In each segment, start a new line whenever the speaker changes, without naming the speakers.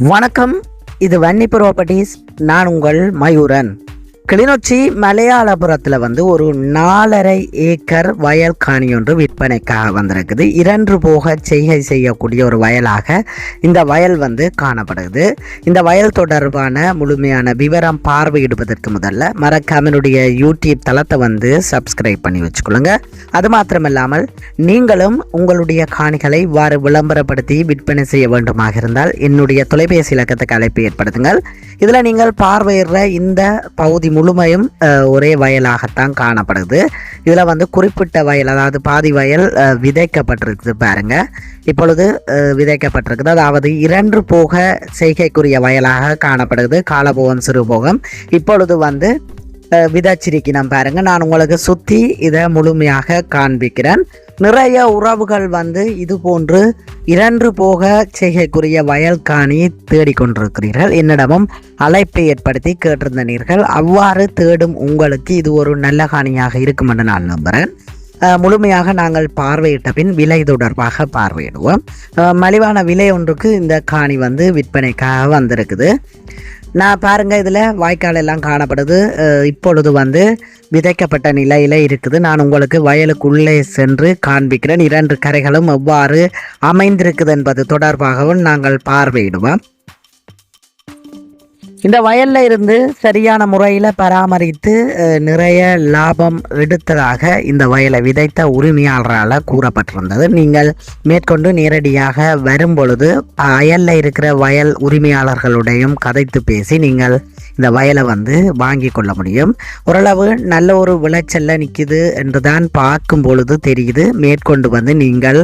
வணக்கம். இது வன்னி ப்ராப்பர்ட்டிஸ். நான் உங்கள் மயூரன். கிளிநொச்சி மலையாளபுரத்தில் ஒரு 4.5 ஏக்கர் வயல் காணி ஒன்று விற்பனைக்காக வந்திருக்குது. 2 போக செய்கை செய்யக்கூடிய ஒரு வயலாக இந்த வயல் காணப்படுது. இந்த வயல் தொடர்பான முழுமையான விவரம் பார்வையிடுவதற்கு முதல்ல மறக்காம என்னுடைய யூடியூப் தளத்தை சப்ஸ்கிரைப் பண்ணி வச்சுக்கொள்ளுங்க. அது மாத்திரமில்லாமல் நீங்களும் உங்களுடைய காணிகளை இவ்வாறு விளம்பரப்படுத்தி விற்பனை செய்ய வேண்டுமாக இருந்தால் என்னுடைய தொலைபேசி இலக்கத்துக்கு அழைப்பு ஏற்படுத்துங்கள். இதில் நீங்கள் பார்வையிடுற இந்த பகுதி முழுமையும் ஒரே வயலாகத்தான் காணப்படுது. இதில் குறிப்பிட்ட வயல், அதாவது பாதி வயல் விதைக்கப்பட்டிருக்குது பாருங்க. இப்பொழுது விதைக்கப்பட்டிருக்குது, அதாவது 2 போக செய்கைக்குரிய வயலாக காணப்படுது. காலபோகம் சிறுபோகம் இப்பொழுது விதைச்சிருக்கணும் பாருங்க. நான் உங்களுக்கு சுற்றி இதை முழுமையாக காண்பிக்கிறேன். நிறைய உறவுகள் இது போன்று 2 போக செய்கைக்குரிய வயல் காணி தேடிக்கொண்டிருக்கிறீர்கள். என்னிடமும் அழைப்பை ஏற்படுத்தி கேட்டிருந்தனீர்கள். அவ்வாறு தேடும் உங்களுக்கு இது ஒரு நல்ல காணியாக இருக்கும் என்று நான் நம்புகிறேன். முழுமையாக நாங்கள் பார்வையிட்ட பின் விலை தொடர்பாக பார்வையிடுவோம். மலிவான விலை ஒன்றுக்கு இந்த காணி விற்பனைக்காக வந்திருக்குது. நான் பாருங்கள், இதில் வாய்க்கால் எல்லாம் காணப்படுது. இப்பொழுது விதைக்கப்பட்ட நிலையில் இருக்குது. நான் உங்களுக்கு வயலுக்குள்ளே சென்று காண்பிக்கிறேன். 2 கரைகளும் எவ்வாறு அமைந்திருக்குது என்பது தொடர்பாகவும் நாங்கள் பார்வையிடுவோம். இந்த வயலில் இருந்து சரியான முறையில் பராமரித்து நிறைய லாபம் எடுத்ததாக இந்த வயலை விதைத்த உரிமையாளரால் கூறப்பட்டிருந்தது. நீங்கள் மேற்கொண்டு நேரடியாக வரும்பொழுது வயலில் இருக்கிற வயல் உரிமையாளர்களுடையும் கதைத்து பேசி நீங்கள் இந்த வயலை வாங்கி கொள்ள முடியும். ஓரளவு நல்ல ஒரு விளைச்சல்ல நிற்குது என்று தான் பார்க்கும் பொழுது தெரியுது. மேற்கொண்டு நீங்கள்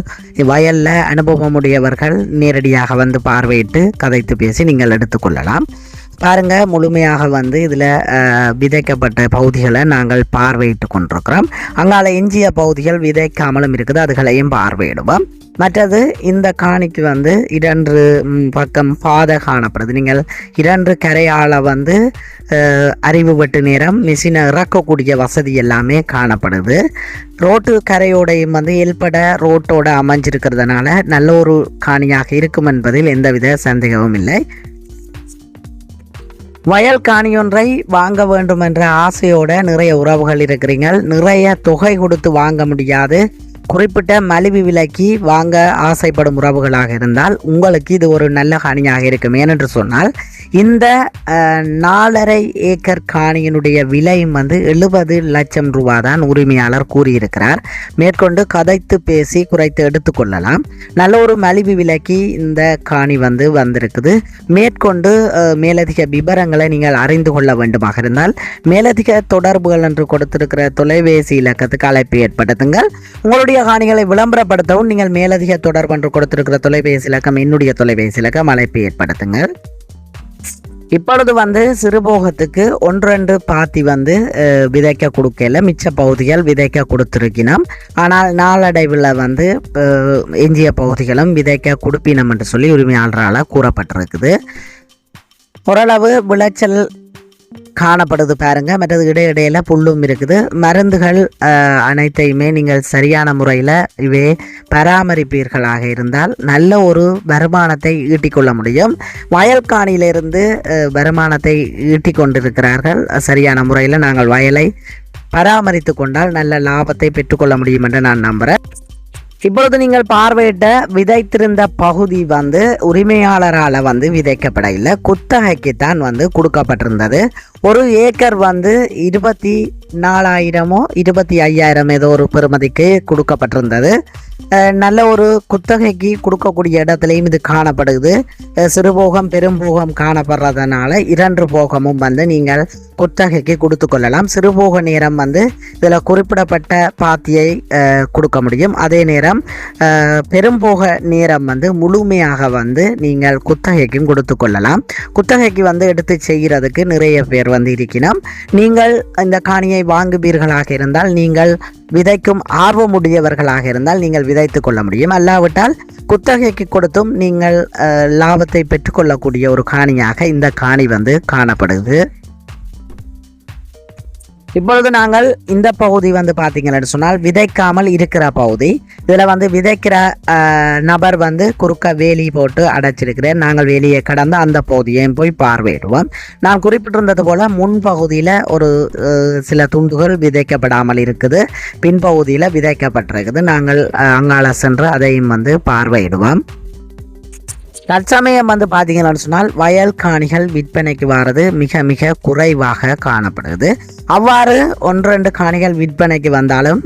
வயலில் அனுபவமுடையவர்கள் நேரடியாக பார்வையிட்டு கதைத்து பேசி நீங்கள் எடுத்துக்கொள்ளலாம். பாருங்க, முழுமையாக இதில் விதைக்கப்பட்ட பகுதிகளை நாங்கள் பார்வையிட்டு கொண்டிருக்கிறோம். அங்கால எஞ்சிய பகுதிகள் விதைக்காமலும் இருக்குது, அதுகளையும் பார்வையிடுவோம். மற்றது இந்த காணிக்கு 2 பக்கம் பாதை காணப்படுது. நீங்கள் 2 கரையால் அறிவு வெட்டு நேரம் மிஷினை இறக்கக்கூடிய வசதி எல்லாமே காணப்படுது. ரோட்டு கரையோடையும் ஏற்பட ரோட்டோட அமைஞ்சிருக்கிறதுனால நல்ல ஒரு காணியாக இருக்கும் என்பதில் எந்தவித சந்தேகமும் இல்லை. வயல் காணியொன்றை வாங்க வேண்டும் என்ற ஆசையோட நிறைய உறவுகள் இருக்கிறீர்கள். நிறைய தொகை கொடுத்து வாங்க முடியாது, குறிப்பிட்ட மலிவு விலைக்கு வாங்க ஆசைப்படும் உறவுகளாக இருந்தால் உங்களுக்கு இது ஒரு நல்ல காணியாக இருக்கும். ஏனென்று சொன்னால் இந்த 4.5 ஏக்கர் காணியினுடைய விலை 70 லட்சம் ரூபாய் தான் உரிமையாளர் கூறியிருக்கிறார். மேற்கொண்டு கதைத்து பேசி குறைத்து எடுத்துக்கொள்ளலாம். நல்ல ஒரு மலிவு விலைக்கு இந்த காணி வந்திருக்குது. மேற்கொண்டு மேலதிக விவரங்களை நீங்கள் அறிந்து கொள்ள வேண்டுமாக இருந்தால் மேலதிக தொடர்புகள் என்று கொடுத்திருக்கிற தொலைபேசி இலக்கத்துக்கு அழைப்பு ஏற்படுத்துங்கள். உங்களுடைய காணிகளை விளம்பரப்படுத்தவும் நீங்கள் மேலதிக தொடர்பு என்று கொடுத்திருக்கிற தொலைபேசி இலக்கம் என்னுடைய தொலைபேசி இலக்கம், அழைப்பு ஏற்படுத்துங்கள். இப்பொழுது சிறுபோகத்துக்கு 1-2 பாத்தி விதைக்க கொடுக்கல, மிச்ச பகுதிகள் விதைக்க கொடுத்துருக்கணும். ஆனால் நாளடைவில் எஞ்சிய பகுதிகளும் விதைக்க கொடுப்பினம் என்று சொல்லி உரிமையாளரால் கூறப்பட்டிருக்குது. ஓரளவு விளைச்சல் காணப்படுது பாருங்க. மற்றது இடையிடையில புல்லும் இருக்குது. மருந்துகள் அனைத்தையுமே நீங்கள் சரியான முறையில் இவை பராமரிப்பீர்களாக இருந்தால் நல்ல ஒரு வருமானத்தை ஈட்டிக்கொள்ள முடியும். வயல்காணியிலிருந்து வருமானத்தை ஈட்டிக் கொண்டிருக்கிறார்கள். சரியான முறையில் நாங்கள் வயலை பராமரித்து கொண்டால் நல்ல லாபத்தை பெற்றுக்கொள்ள முடியும் என்று நான் நம்புகிறேன். இப்பொழுது நீங்கள் பார்வையிட்ட விதைத்திருந்த பகுதி உரிமையாளரால் விதைக்கப்பட இல்லை, குத்தகைக்குத்தான் கொடுக்கப்பட்டிருந்தது. 1 ஏக்கர் 24,000 25,000 ஏதோ ஒரு பெறுமதிக்கு கொடுக்கப்பட்டிருந்தது. நல்ல ஒரு குத்தகைக்கு கொடுக்கக்கூடிய இடத்துலையும் இது காணப்படுது. சிறுபோகம் பெரும்போகம் காணப்படுறதுனால 2 போகமும் நீங்கள் குத்தகைக்கு கொடுத்து கொள்ளலாம். சிறுபோக நேரம் இதில் குறிப்பிடப்பட்ட பாத்தியை கொடுக்க முடியும். அதே நேரம் பெரும்போக நேரம் முழுமையாக நீங்கள் குத்தகைக்கும் கொடுத்து கொள்ளலாம். குத்தகைக்கு எடுத்து செய்கிறதுக்கு நிறைய பேர் இருக்கணும். நீங்கள் இந்த காணியை வாங்குவீர்களாக இருந்தால், நீங்கள் விதைக்கும் ஆர்வமுடையவர்களாக இருந்தால் நீங்கள் விதைத்து கொள்ள முடியும். அல்லாவிட்டால் குத்தகைக்கு கொடுத்தும் நீங்கள் லாபத்தை பெற்றுக்கொள்ளக்கூடிய ஒரு காணியாக இந்த காணி காணப்படுது. இப்பொழுது நாங்கள் இந்த பகுதி வந்து பார்த்தீங்கன்னு சொன்னால் விதைக்காமல் இருக்கிற பகுதி. இதில் வந்து விதைக்கிற நபர் வந்து குறுக்க வேலி போட்டு அடைச்சிருக்கிறேன். நாங்கள் வேலியை கடந்து அந்த பகுதியையும் போய் பார்வையிடுவோம். நான் குறிப்பிட்டிருந்தது போல் முன்பகுதியில் ஒரு சில துண்டுகள் விதைக்கப்படாமல் இருக்குது, பின்பகுதியில் விதைக்கப்பட்டிருக்குது. நாங்கள் அங்கால சென்று அதையும் வந்து பார்வையிடுவோம். தற்சமயம் வந்து பார்த்தீங்கன்னு சொன்னால் வயல் காணிகள் விற்பனைக்கு வாரது மிக மிக குறைவாக காணப்படுது. அவ்வாறு 1-2 காணிகள் விற்பனைக்கு வந்தாலும்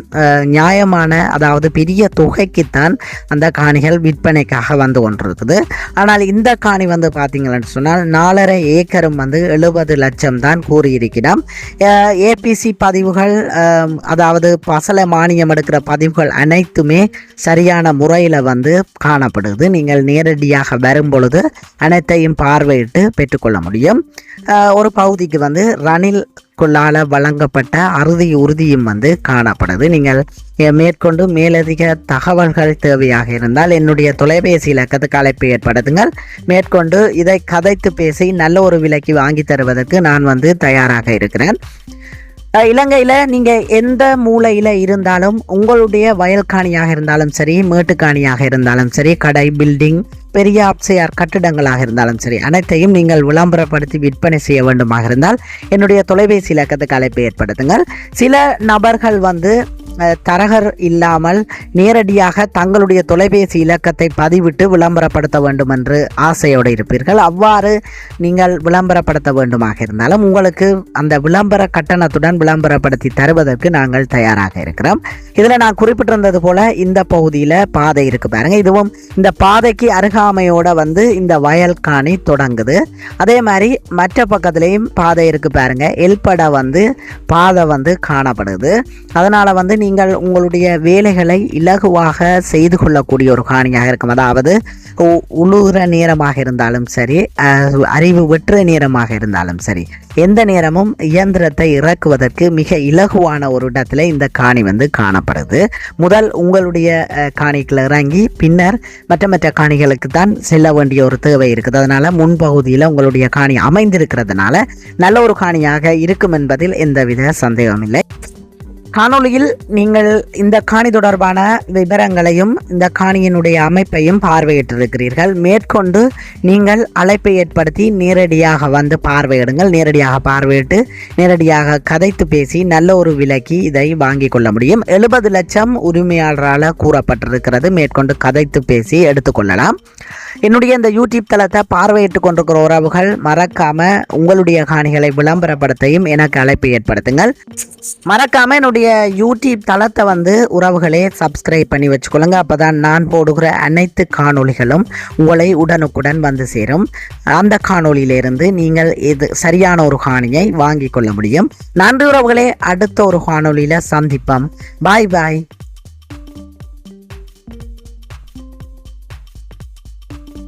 நியாயமான, அதாவது பெரிய தொகைக்குத்தான் அந்த காணிகள் விற்பனைக்காக வந்து கொண்டிருக்குது. ஆனால் இந்த காணி வந்து பார்த்தீங்கன்னு சொன்னால் 4.5 ஏக்கரும் வந்து 70 லட்சம் தான் கூறியிருக்கிறோம். ஏபிசி பதிவுகள், அதாவது பசல மானியம் எடுக்கிற பதிவுகள் அனைத்துமே சரியான முறையில் வந்து காணப்படுது. நீங்கள் நேரடியாக வரும் பொழுது அனைத்தையும் பார்வையிட்டு பெற்றுக்கொள்ள முடியும். ஒரு பகுதிக்கு வந்து ரணில் குள்ளால வழங்கப்பட்ட அறுதி உறுதியும் வந்து காணப்படுது. நீங்கள் மேற்கொண்டு மேலதிக தகவல்கள் தேவையாக இருந்தால் என்னுடைய தொலைபேசி இலக்கத்துக்கு அழைப்பு ஏற்படுத்துங்கள். மேற்கொண்டு இதை கதைத்து பேசி நல்ல ஒரு விலைக்கு வாங்கி தருவதற்கு நான் வந்து தயாராக இருக்கிறேன். இலங்கையில் நீங்கள் எந்த மூலையில் இருந்தாலும், உங்களுடைய வயல் காணியாக இருந்தாலும் சரி, மேட்டுக்காணியாக இருந்தாலும் சரி, கடை, பில்டிங், பெரிய ஆப்சியார் கட்டிடங்களாக இருந்தாலும் சரி, அனைத்தையும் நீங்கள் விளம்பரப்படுத்தி விற்பனை செய்ய வேண்டுமாக இருந்தால் என்னுடைய தொலைபேசி இலக்கத்துக்கு அழைப்பு ஏற்படுத்துங்கள். சில நபர்கள் வந்து தரகர் இல்லாமல் நேரடியாக தங்களுடைய தொலைபேசி இலக்கத்தை பதிவிட்டு விளம்பரப்படுத்த வேண்டும் என்று ஆசையோடு இருப்பீர்கள். அவ்வாறு நீங்கள் விளம்பரப்படுத்த வேண்டுமாக இருந்தாலும் உங்களுக்கு அந்த விளம்பர கட்டணத்துடன் விளம்பரப்படுத்தி தருவதற்கு நாங்கள் தயாராக இருக்கிறோம். இதில் நான் குறிப்பிட்டிருந்தது போல இந்த பகுதியில் பாதை இருக்கு பாருங்க. இதுவும் இந்த பாதைக்கு அருகாமையோட வந்து இந்த வயல் காணி தொடங்குது. அதே மாதிரி மற்ற பக்கத்துலேயும் பாதை இருக்கு பாருங்க. எல்பட வந்து பாதை வந்து காணப்படுது. அதனால வந்து நீங்கள் உங்களுடைய வேலைகளை இலகுவாக செய்து கொள்ளக்கூடிய ஒரு காணியாக இருக்கும். அதாவது உழுகிற நேரமாக இருந்தாலும் சரி, அறிவு வெற்ற நேரமாக இருந்தாலும் சரி, எந்த நேரமும் இயந்திரத்தை இறக்குவதற்கு மிக இலகுவான ஒரு இடத்துல இந்த காணி வந்து காணப்படுது. முதல் உங்களுடைய காணிக்குள்ள இறங்கி பின்னர் மற்ற காணிகளுக்கு தான் செல்ல வேண்டிய ஒரு தேவை இருக்குது. அதனால முன்பகுதியில் உங்களுடைய காணி அமைந்திருக்கிறதுனால நல்ல ஒரு காணியாக இருக்கும் என்பதில் எந்தவித சந்தேகம் இல்லை. காணொளியில் நீங்கள் இந்த காணி தொடர்பான விவரங்களையும் இந்த காணியினுடைய அமைப்பையும் பார்வையிட்டிருக்கிறீர்கள். மேற்கொண்டு நீங்கள் அழைப்பை ஏற்படுத்தி நேரடியாக வந்து பார்வையிடுங்கள். நேரடியாக பார்வையிட்டு நேரடியாக கதைத்து பேசி நல்ல ஒரு விலைக்கு இதை வாங்கி கொள்ள முடியும். 70 லட்சம் உரிமையாளரால் கூறப்பட்டிருக்கிறது. மேற்கொண்டு கதைத்து பேசி எடுத்துக்கொள்ளலாம். என்னுடைய இந்த யூடியூப் தளத்தை பார்வையிட்டு கொண்டிருக்கிற உறவுகள் மறக்காம உங்களுடைய காணிகளை விளம்பரப்படுத்தையும் எனக்கு அழைப்பு ஏற்படுத்துங்கள். மறக்காம என்னுடைய யூடியூப் தளத்தை வந்து உறவுகளே சப்ஸ்கிரைப் பண்ணி வச்சுக்கொள்ளுங்க. அப்பதான் நான் போடுகிற அனைத்து காணொளிகளும் உங்களை உடனுக்குடன் வந்து சேரும். அந்த காணொளியிலிருந்து நீங்கள் இது சரியான ஒரு காணியை வாங்கி கொள்ள முடியும். நன்றி உறவுகளே, அடுத்த ஒரு காணொளியில சந்திப்போம். பாய் பாய்.